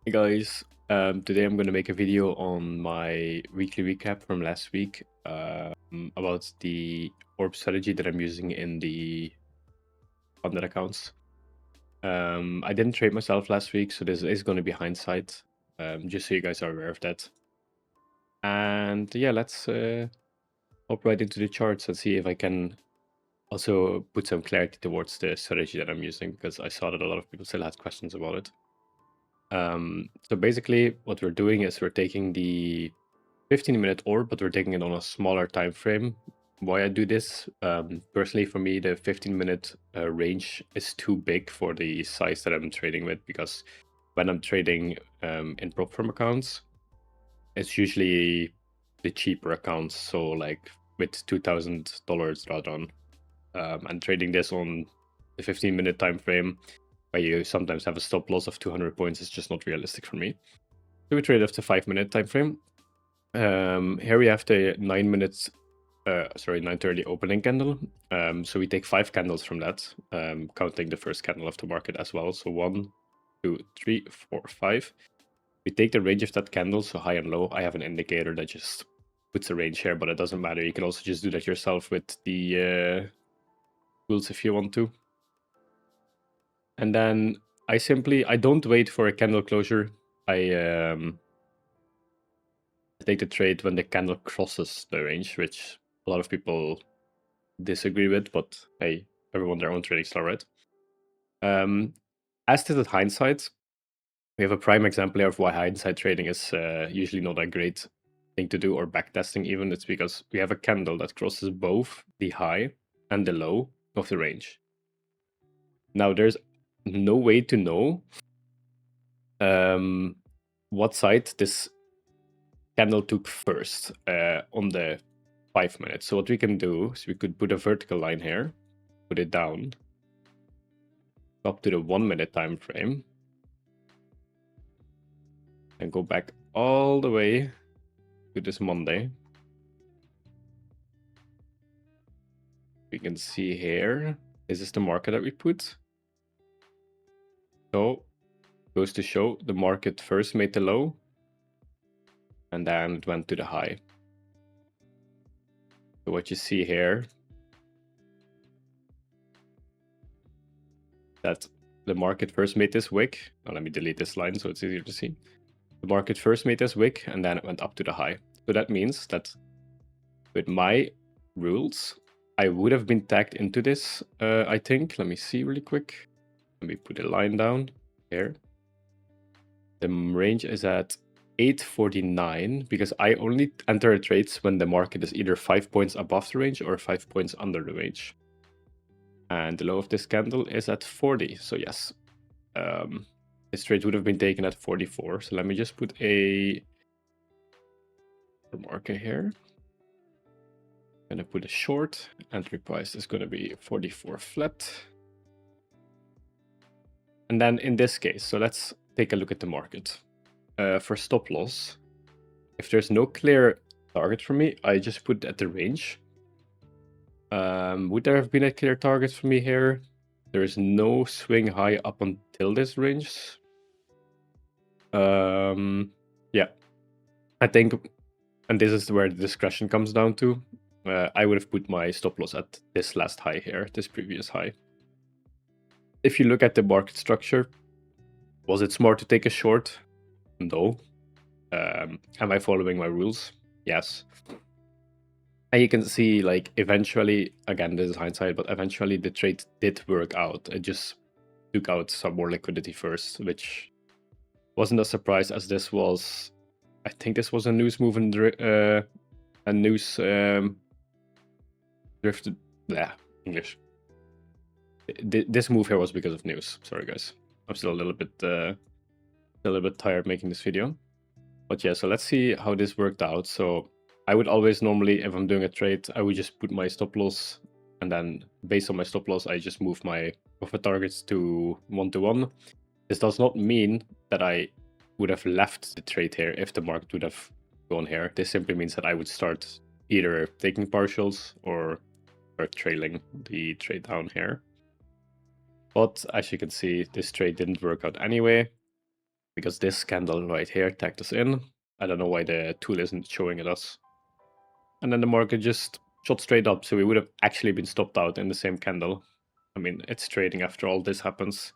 Hey guys, today I'm going to make a video on my weekly recap from last week about the orb strategy that I'm using in the funded accounts. I didn't trade myself last week, so this is going to be hindsight, just so you guys are aware of that. And yeah, let's hop right into the charts and see if I can also put some clarity towards the strategy that I'm using, because I saw that a lot of people still had questions about it. So basically what we're doing is we're taking the 15-minute orb, but we're taking it on a smaller time frame. Why I do this? Personally, for me, the 15-minute range is too big for the size that I'm trading with, because when I'm trading in prop firm accounts, it's usually the cheaper accounts, so like with $2,000 drawdown. And trading this on the 15-minute time frame, where you sometimes have a stop loss of 200 points, is just not realistic for me. So we trade off the 5-minute time frame. Here we have the 9:30 opening candle. So we take 5 candles from that, counting the first candle of the market as well. So 1, 2, 3, 4, 5. We take the range of that candle, so high and low. I have an indicator that just puts a range here, but it doesn't matter. You can also just do that yourself with the tools if you want to. And then I don't wait for a candle closure. I take the trade when the candle crosses the range, which a lot of people disagree with, but hey, everyone their own trading style, right? As to the hindsight, we have a prime example here of why hindsight trading is usually not a great thing to do, or backtesting even. It's because we have a candle that crosses both the high and the low of the range. Now, there's no way to know what side this candle took first on the 5 minutes. So what we can do is we could put a vertical line here, put it down up to the 1 minute time frame, and go back all the way to this Monday. We can see here, this is the market that we put. So goes to show the market first made the low, and then it went to the high. So what you see here, that the market first made this wick. Now let me delete this line so it's easier to see. The market first made this wick, and then it went up to the high. So that means that with my rules, I would have been tagged into this, I think. Let me see really quick. Let me put a line down here. The range is at 849 because I only enter trades when the market is either 5 points above the range or 5 points under the range. And the low of this candle is at 40. So yes, this trade would have been taken at 44. So let me just put a marker here. I'm gonna put a short. Entry price is gonna be 44 flat. And then in this case, so let's take a look at the market. For stop loss, if there's no clear target for me, I just put at the range. Would there have been a clear target for me here? There is no swing high up until this range. Yeah, I think, and this is where the discretion comes down to. I would have put my stop loss at this last high here, this previous high. If you look at the market structure, was it smart to take a short? No. Am I following my rules? Yes. And you can see, like, eventually, again, this is hindsight, but eventually the trade did work out. It just took out some more liquidity first, which wasn't a surprise, as this was, I think this was a news move and a news drifted. Yeah, English. This move here was because of news. Sorry, guys. I'm still a little bit tired making this video. But yeah, so let's see how this worked out. So I would always normally, if I'm doing a trade, I would just put my stop loss, and then based on my stop loss, I just move my profit targets to 1-to-1. This does not mean that I would have left the trade here if the market would have gone here. This simply means that I would start either taking partials or start trailing the trade down here. But as you can see, this trade didn't work out anyway. because this candle right here tagged us in. I don't know why the tool isn't showing it us. And then the market just shot straight up, so we would have actually been stopped out in the same candle. I mean, it's trading after all this happens.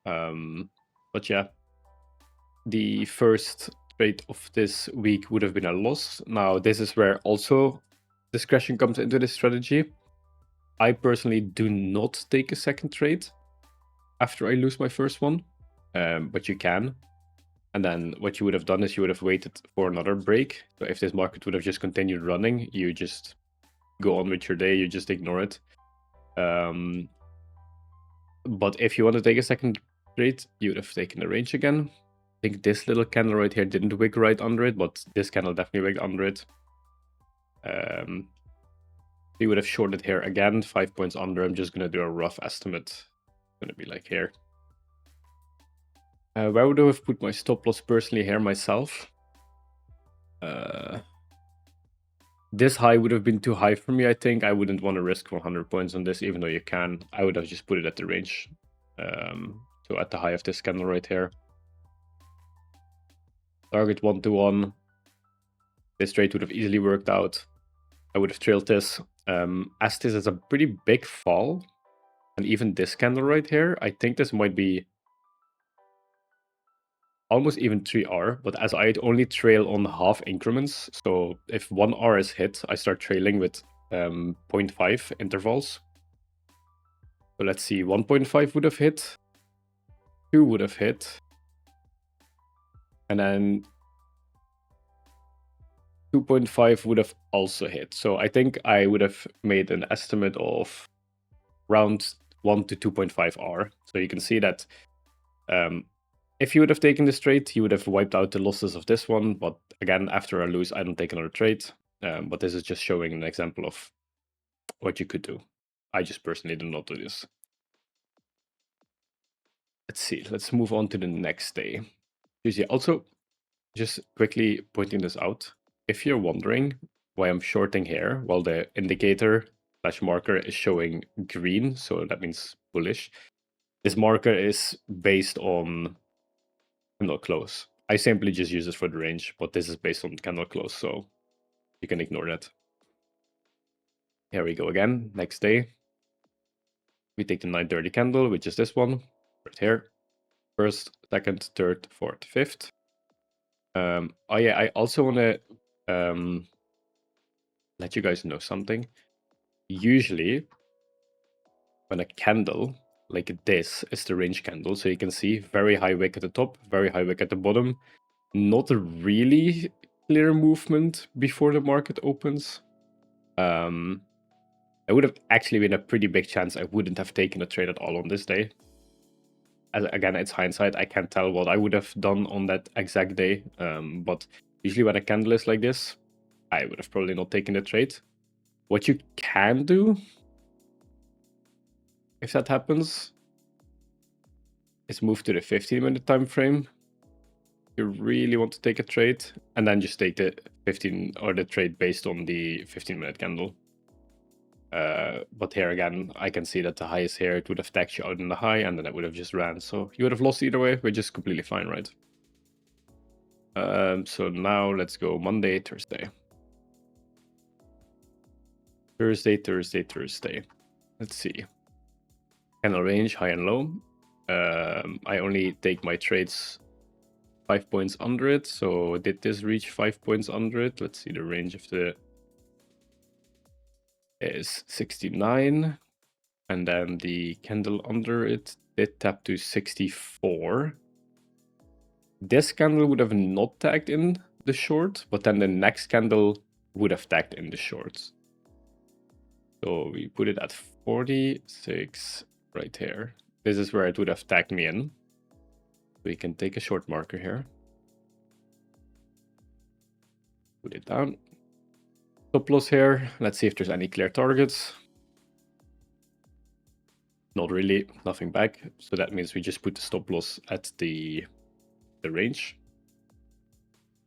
But yeah, the first trade of this week would have been a loss. Now, this is where also discretion comes into this strategy. I personally do not take a second trade after I lose my first one, but you can. And then what you would have done is you would have waited for another break. So if this market would have just continued running, you just go on with your day, you just ignore it. But if you want to take a second trade, you would have taken the range again. I think this little candle right here didn't wick right under it, but this candle definitely wicked under it. You would have shorted here again, 5 points under. I'm just going to do a rough estimate. It's going to be like here. Where would I have put my stop loss personally here myself? This high would have been too high for me, I think. I wouldn't want to risk 100 points on this, even though you can. I would have just put it at the range. So at the high of this candle right here. Target 1-to-1. This trade would have easily worked out. I would have trailed this. As this is a pretty big fall, and even this candle right here, I think this might be almost even 3R, but as I only trail on half increments, so if 1R is hit, I start trailing with 0.5 intervals. So let's see, 1.5 would have hit, 2 would have hit, and then 2.5 would have also hit. So I think I would have made an estimate of around 1 to 2.5R. So you can see that if you would have taken this trade, you would have wiped out the losses of this one. But again, after I lose, I don't take another trade. But this is just showing an example of what you could do. I just personally do not do this. Let's see. Let's move on to the next day. Tuesday. Also, just quickly pointing this out. If you're wondering why I'm shorting here while the indicator / marker is showing green, so that means bullish, this marker is based on candle close. I simply just use it for the range, but this is based on candle close, so you can ignore that. Here we go again, next day. We take the 9:30 candle, which is this one, right here. First, second, third, fourth, fifth. Oh yeah, I also want to let you guys know something. Usually, when a candle like this is the range candle, so you can see very high wick at the top, very high wick at the bottom, not a really clear movement before the market opens. It would have actually been a pretty big chance I wouldn't have taken a trade at all on this day. Again, it's hindsight. I can't tell what I would have done on that exact day. But usually when a candle is like this, I would have probably not taken the trade. What you can do, if that happens, is move to the 15-minute time frame. You really want to take a trade, and then just take the 15 or the trade based on the 15-minute candle. But here again, I can see that the high is here. It would have tagged you out in the high, and then it would have just ran. So you would have lost either way, which is completely fine, right? So now let's go Monday, Thursday. Thursday. Let's see. Candle range, high and low. I only take my trades 5 points under it. So did this reach 5 points under it? Let's see the range of the is 69, and then the candle under it did tap to 64. This candle would have not tagged in the short, but then the next candle would have tagged in the shorts. So we put it at 46 right here. This is where it would have tagged me in. We can take a short marker here. Put it down. Stop loss here. Let's see if there's any clear targets. Not really, nothing back. So that means we just put the stop loss at the range.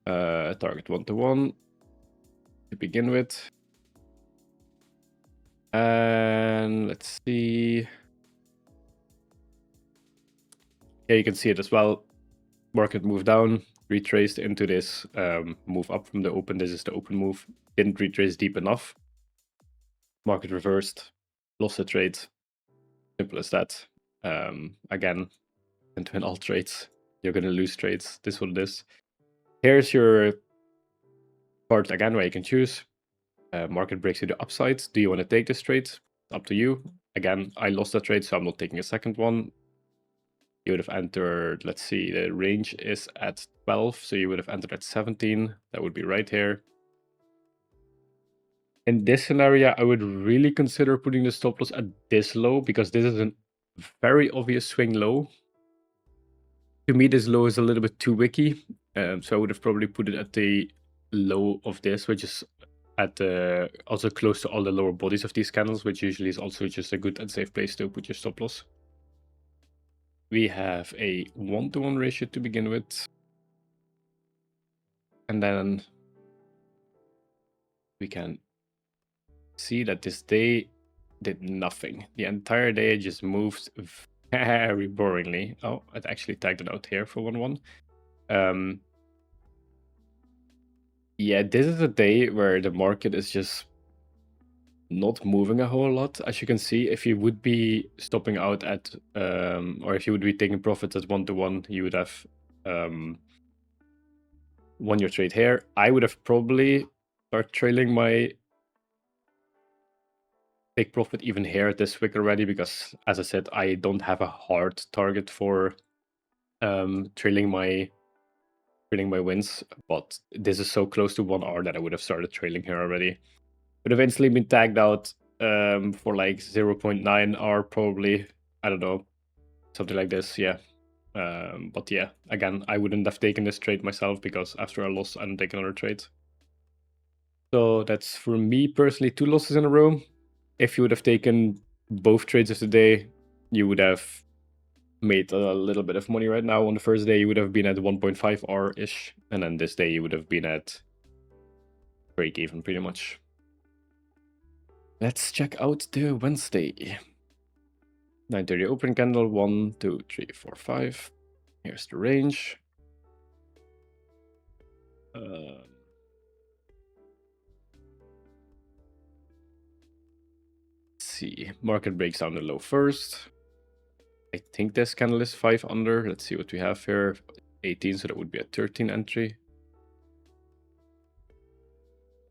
Target 1-to-1 to begin with. And let's see. Yeah, you can see it as well. Market moved down, retraced into this move up from the open. This is the open move. Didn't retrace deep enough. Market reversed, lost the trade. Simple as that. Again, into an alt trades, you're gonna lose trades. This is what it is. Here's your part again where you can choose. Market breaks to the upside. Do you want to take this trade? Up to you. Again, I lost that trade, so I'm not taking a second one. You would have entered, let's see, the range is at 12, so you would have entered at 17. That would be right here. In this scenario, I would really consider putting the stop loss at this low, because this is a very obvious swing low. To me, this low is a little bit too wicky, so I would have probably put it at the low of this, which is at also close to all the lower bodies of these candles, which usually is also just a good and safe place to put your stop loss. We have a 1-to-1 ratio to begin with. And then we can see that this day did nothing. The entire day just moved very boringly. Oh, it actually tagged it out here for 1-1. Yeah, this is a day where the market is just not moving a whole lot. As you can see, if you would be stopping out at, or if you would be taking profits at 1-to-1, you would have won your trade here. I would have probably started trailing my take profit even here at this wick already, because as I said, I don't have a hard target for trailing my wins, but this is so close to 1 hour that I would have started trailing here already. Would have instantly been tagged out for like 0.9 hour probably. I don't know, something like this, yeah. But yeah, again, I wouldn't have taken this trade myself, because after a loss, I don't take another trade. So that's, for me personally, 2 losses in a row. If you would have taken both trades of the day, you would have made a little bit of money right now. On the first day, you would have been at 1.5 hour-ish, and then this day you would have been at break even pretty much. Let's check out the Wednesday. 9:30 open candle, 1, 2, 3, 4, 5. Here's the range. Let's see, market breaks down the low first. I think this candle is 5 under. Let's see what we have here. 18, so that would be a 13 entry.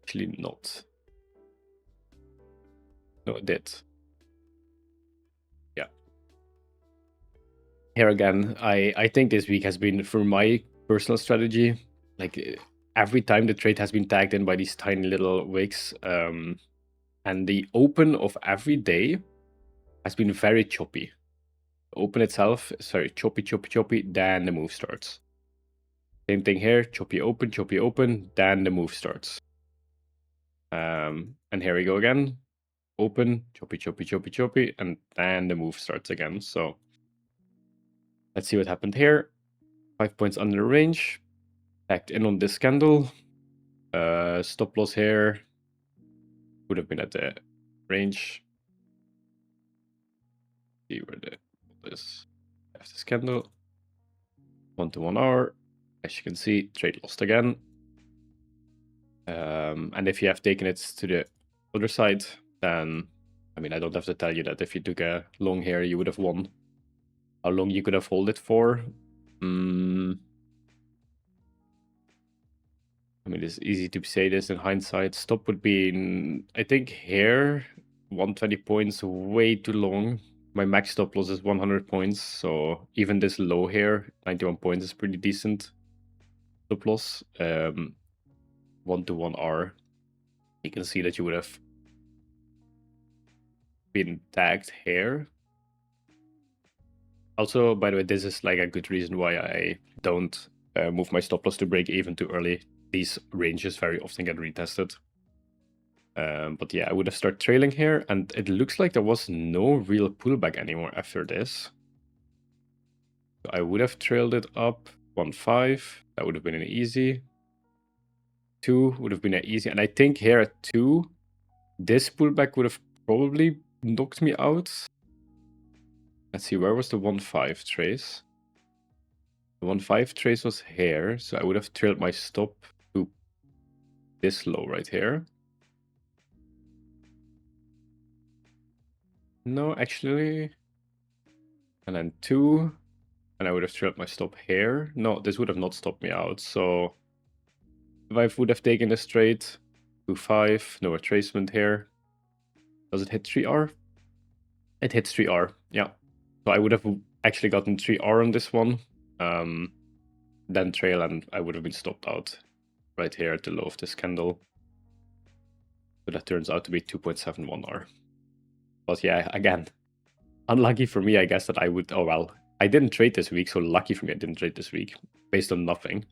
Actually not. No, it did. Yeah. Here again, I think this week has been, for my personal strategy, like every time the trade has been tagged in by these tiny little wicks, and the open of every day has been very choppy. The open itself is very choppy, then the move starts. Same thing here, choppy open, then the move starts. And here we go again. Open, choppy, and then the move starts again. So let's see what happened here. 5 points under the range. Tagged in on this candle. Stop loss here. Would have been at the range. See where this candle. 1-to-1 hour. As you can see, trade lost again. And if you have taken it to the other side, then I mean, I don't have to tell you that if you took a long here, you would have won. How long you could have held it for? I mean, it's easy to say this in hindsight. Stop would be in, I think here, 120 points, way too long. My max stop loss is 100 points, so even this low here, 91 points, is pretty decent stop loss. 1-to-1 hour. You can see that you would have been tagged here. Also, by the way, this is like a good reason why I don't move my stop loss to break even too early. These ranges very often get retested. But yeah, I would have started trailing here, and it looks like there was no real pullback anymore after this. So I would have trailed it up 1.5. That would have been an easy. 2 would have been an easy. And I think here at 2, this pullback would have probably knocked me out. Let's see, where was the 1.5 trace? The 1-5 trace was here, so I would have trailed my stop to this low right here. No, actually. And then 2. And I would have trailed my stop here. No, this would have not stopped me out. So if I would have taken this trade, 2-5, no retracement here. Does it hit 3R? It hits 3R, yeah. So I would have actually gotten 3R on this one. Then trail, and I would have been stopped out right here at the low of this candle. So that turns out to be 2.71R. But yeah, again, unlucky for me, I guess, that I would... Oh, well, I didn't trade this week, so lucky for me I didn't trade this week, based on nothing.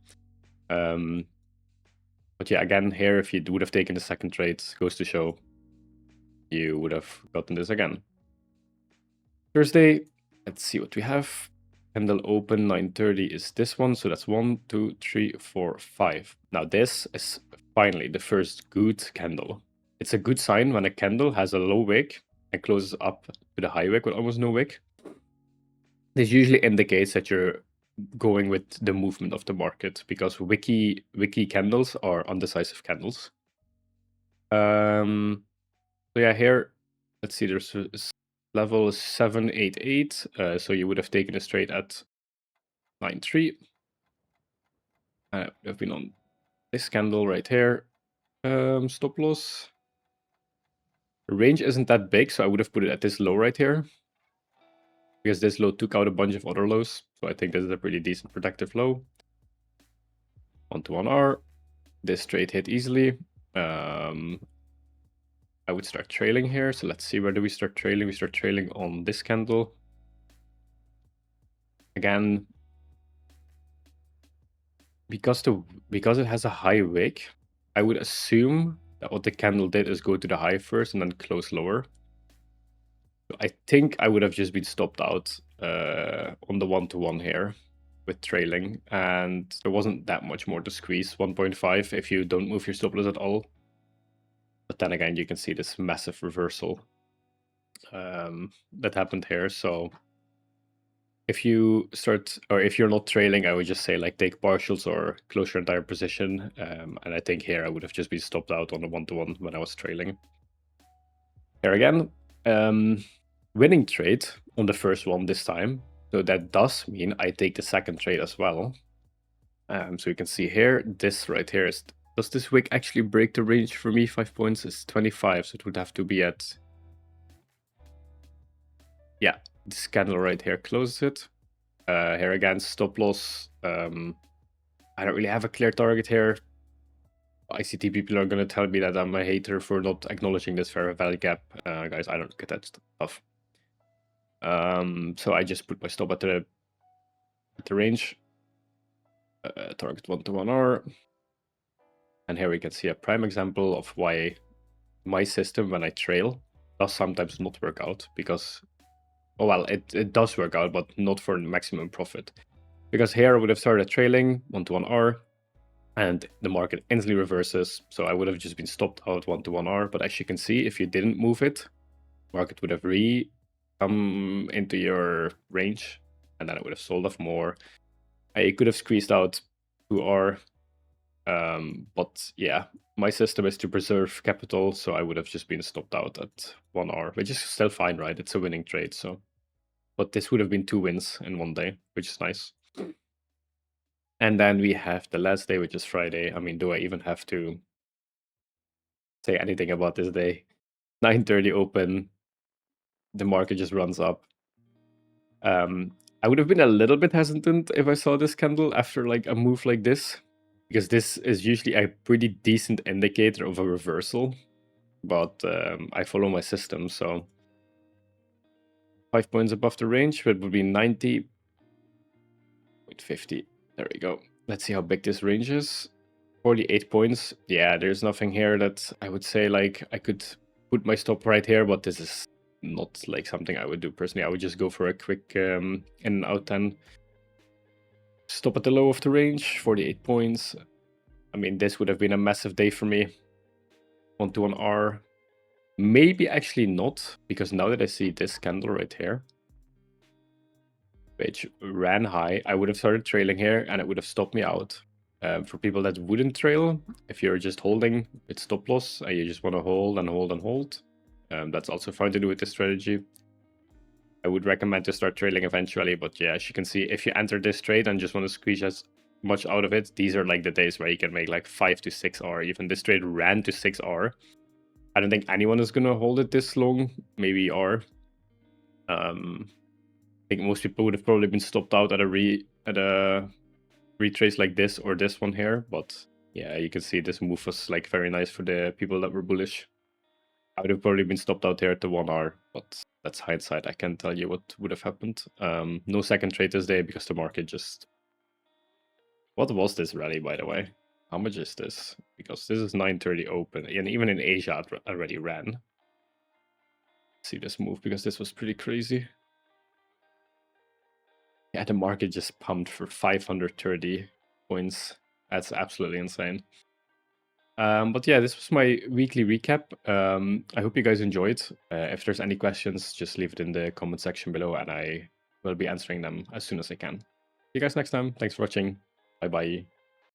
But yeah, again, here, if you would have taken the second trade, goes to show you would have gotten this again. Thursday, let's see what we have. Candle open 9:30 is this one, so that's 1, 2, 3, 4, 5. Now this is finally the first good candle. It's a good sign when a candle has a low wick and closes up to the high wick with almost no wick. This usually indicates that you're going with the movement of the market, because wicky candles are undecisive candles. So yeah, here, let's see, there's level 788, so you would have taken a straight at 9.3. I've been on this candle right here. Stop loss. The range isn't that big, so I would have put it at this low right here, because this low took out a bunch of other lows. So I think this is a pretty decent protective low. 1-to-1R. This trade hit easily. I would start trailing here. So let's see, where do we start trailing? We start trailing on this candle. Again, because it has a high wick, I would assume that what the candle did is go to the high first and then close lower. So I think I would have just been stopped out on the 1-to-1 here with trailing, and there wasn't that much more to squeeze. 1.5 if you don't move your stop loss at all. But then again, you can see this massive reversal that happened here. So if you start, or if you're not trailing, I would just say like take partials or close your entire position. And I think here I would have just been stopped out on the 1-to-1 when I was trailing. Here again, winning trade on the first one this time. So that does mean I take the second trade as well. So you can see here, this right here is, does this wick actually break the range for me? 5 points is 25, so it would have to be at, yeah, this candle right here closes it. Here again, stop loss. I don't really have a clear target here. ICT people are going to tell me that I'm a hater for not acknowledging this fair value gap. Guys, I don't get that stuff. So I just put my stop at the range. Target 1-to-1R. And here we can see a prime example of why my system, when I trail, does sometimes not work out. Because, oh well, it does work out, but not for maximum profit. Because here I would have started trailing 1-to-1R, and the market instantly reverses. So I would have just been stopped out 1-to-1R. But as you can see, if you didn't move it, market would have come into your range, and then I would have sold off more. I could have squeezed out 2R. But yeah, my system is to preserve capital, so I would have just been stopped out at 1R, which is still fine, right? It's a winning trade, so. But this would have been 2 wins in one day, which is nice. And then we have the last day, which is Friday. I mean, do I even have to say anything about this day? 9:30 open. The market just runs up. I would have been a little bit hesitant if I saw this candle after like a move like this, because this is usually a pretty decent indicator of a reversal. But I follow my system, so 5 points above the range, that would be 90.50. There we go. Let's see how big this range is. 48 points. Yeah, there's nothing here that I would say like I could put my stop right here, but this is not like something I would do personally. I would just go for a quick in and out 10. Stop at the low of the range, 48 points. I mean, this would have been a massive day for me. 1-to-1R. Maybe actually not, because now that I see this candle right here, which ran high, I would have started trailing here and it would have stopped me out. For people that wouldn't trail, if you're just holding with stop loss and you just want to hold and hold and hold, that's also fine to do with this strategy. I would recommend to start trailing eventually, but yeah, as you can see, if you enter this trade and just want to squeeze as much out of it, these are like the days where you can make like 5 to 6R. Even this trade ran to 6R. I don't think anyone is gonna hold it this long. Maybe R. I think most people would have probably been stopped out at a retrace like this or this one here, but yeah, you can see this move was like very nice for the people that were bullish. I would have probably been stopped out here at the 1R, but that's hindsight. I can't tell you what would have happened. No second trade this day because the market just... What was this rally, by the way? How much is this? Because this is 9:30 open, and even in Asia it already ran. See this move because this was pretty crazy. Yeah, the market just pumped for 530 points. That's absolutely insane. But yeah, this was my weekly recap. I hope you guys enjoyed. If there's any questions, just leave it in the comment section below and I will be answering them as soon as I can. See you guys next time. Thanks for watching. Bye bye.